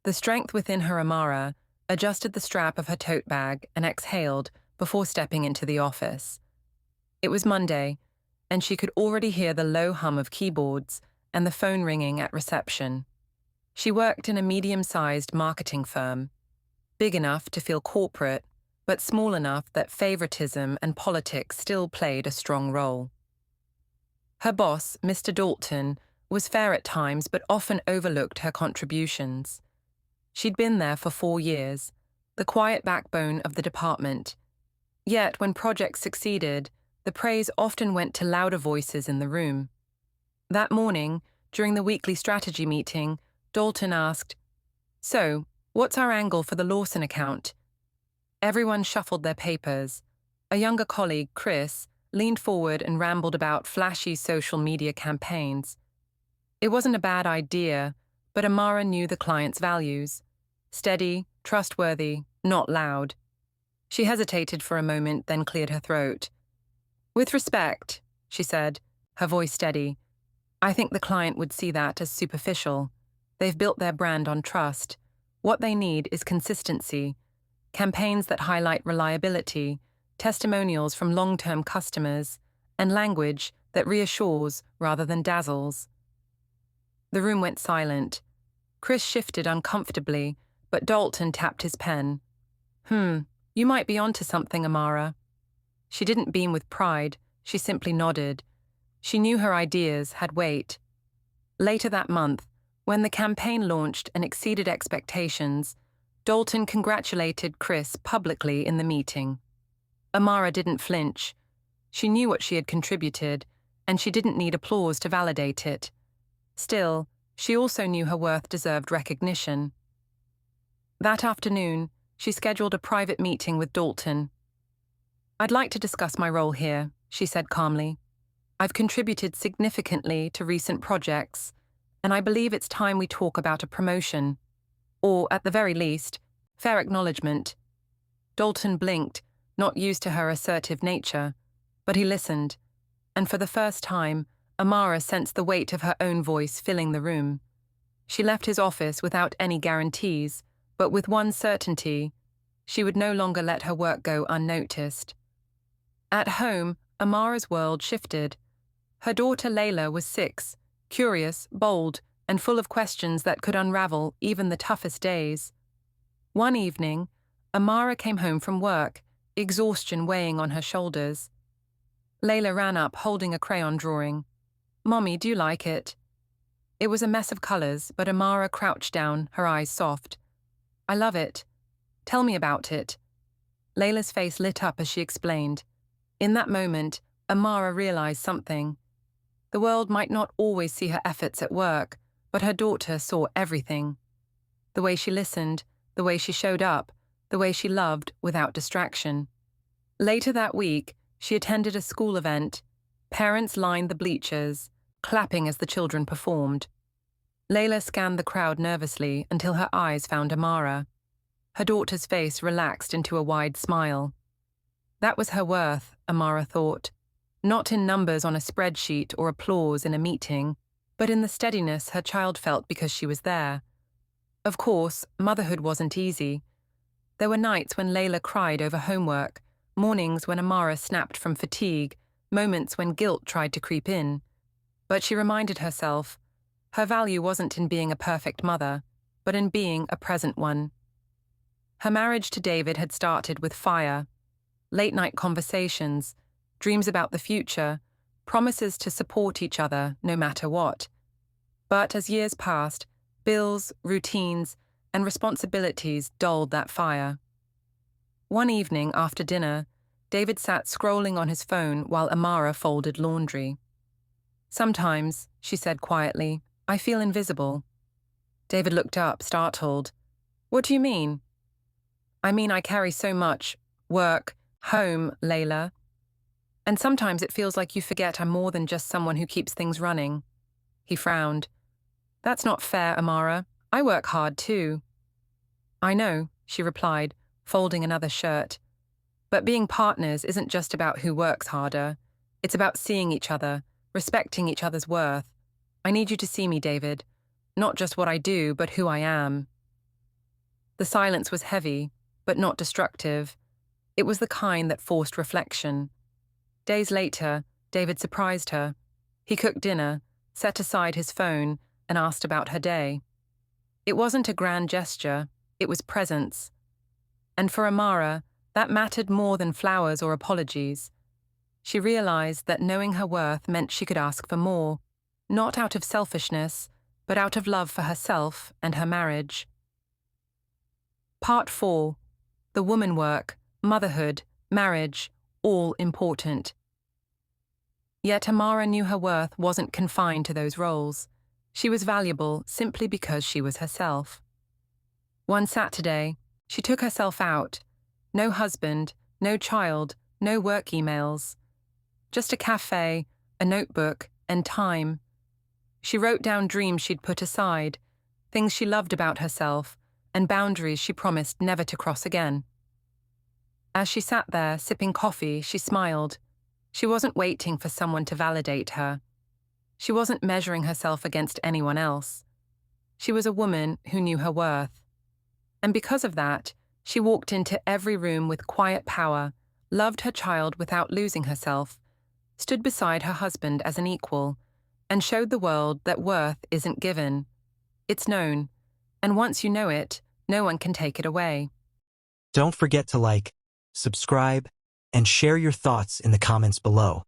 The strength within her Amara adjusted the strap of her tote bag and exhaled before stepping into the office. It was Monday, and she could already hear the low hum of keyboards and the phone ringing at reception. She worked in a medium-sized marketing firm, big enough to feel corporate, but small enough that favoritism and politics still played a strong role. Her boss, Mr. Dalton, was fair at times but often overlooked her contributions. She'd been there for 4 years, the quiet backbone of the department. Yet when projects succeeded, the praise often went to louder voices in the room. That morning, during the weekly strategy meeting, Dalton asked, "So, what's our angle for the Lawson account?" Everyone shuffled their papers. A younger colleague, Chris, leaned forward and rambled about flashy social media campaigns. It wasn't a bad idea, but Amara knew the client's values. Steady, trustworthy, not loud. She hesitated for a moment, then cleared her throat. "With respect," she said, her voice steady, "I think the client would see that as superficial. They've built their brand on trust. What they need is consistency, campaigns that highlight reliability, testimonials from long-term customers, and language that reassures rather than dazzles." The room went silent. Chris shifted uncomfortably, but Dalton tapped his pen. You might be onto something, Amara." She didn't beam with pride, she simply nodded. She knew her ideas had weight. Later that month, when the campaign launched and exceeded expectations, Dalton congratulated Chris publicly in the meeting. Amara didn't flinch. She knew what she had contributed, and she didn't need applause to validate it. Still, she also knew her worth deserved recognition. That afternoon, she scheduled a private meeting with Dalton. "I'd like to discuss my role here," she said calmly. "I've contributed significantly to recent projects, and I believe it's time we talk about a promotion. Or, at the very least, fair acknowledgement." Dalton blinked, not used to her assertive nature, but he listened, and for the first time, Amara sensed the weight of her own voice filling the room. She left his office without any guarantees, but with one certainty: she would no longer let her work go unnoticed. At home, Amara's world shifted. Her daughter Layla was 6, curious, bold, and full of questions that could unravel even the toughest days. One evening, Amara came home from work, exhaustion weighing on her shoulders. Layla ran up holding a crayon drawing. "Mommy, do you like it?" It was a mess of colors, but Amara crouched down, her eyes soft. "I love it. Tell me about it." Layla's face lit up as she explained. In that moment, Amara realized something. The world might not always see her efforts at work, but her daughter saw everything. The way she listened, the way she showed up, the way she loved without distraction. Later that week, she attended a school event. Parents lined the bleachers, clapping as the children performed. Layla scanned the crowd nervously until her eyes found Amara. Her daughter's face relaxed into a wide smile. That was her worth, Amara thought. Not in numbers on a spreadsheet or applause in a meeting, but in the steadiness her child felt because she was there. Of course, motherhood wasn't easy. There were nights when Layla cried over homework, mornings when Amara snapped from fatigue, moments when guilt tried to creep in. But she reminded herself, her value wasn't in being a perfect mother, but in being a present one. Her marriage to David had started with fire, late-night conversations, dreams about the future, promises to support each other no matter what. But as years passed, bills, routines, and responsibilities dulled that fire. One evening after dinner, David sat scrolling on his phone while Amara folded laundry. "Sometimes," she said quietly, "I feel invisible." David looked up, startled. "What do you mean?" "I mean I carry so much. Work, home, Layla. And sometimes it feels like you forget I'm more than just someone who keeps things running." He frowned. "That's not fair, Amara. I work hard too." "I know," she replied, folding another shirt. "But being partners isn't just about who works harder. It's about seeing each other, respecting each other's worth. I need you to see me, David. Not just what I do, but who I am." The silence was heavy, but not destructive. It was the kind that forced reflection. Days later, David surprised her. He cooked dinner, set aside his phone, and asked about her day. It wasn't a grand gesture, it was presence. And for Amara, that mattered more than flowers or apologies. She realized that knowing her worth meant she could ask for more, not out of selfishness, but out of love for herself and her marriage. Part 4. The woman work, motherhood, marriage, all important. Yet Amara knew her worth wasn't confined to those roles. She was valuable simply because she was herself. One Saturday, she took herself out. No husband, no child, no work emails. Just a cafe, a notebook, and time. She wrote down dreams she'd put aside, things she loved about herself, and boundaries she promised never to cross again. As she sat there, sipping coffee, she smiled. She wasn't waiting for someone to validate her. She wasn't measuring herself against anyone else. She was a woman who knew her worth. And because of that, she walked into every room with quiet power, loved her child without losing herself, stood beside her husband as an equal, and showed the world that worth isn't given. It's known, and once you know it, no one can take it away. Don't forget to like, subscribe, and share your thoughts in the comments below.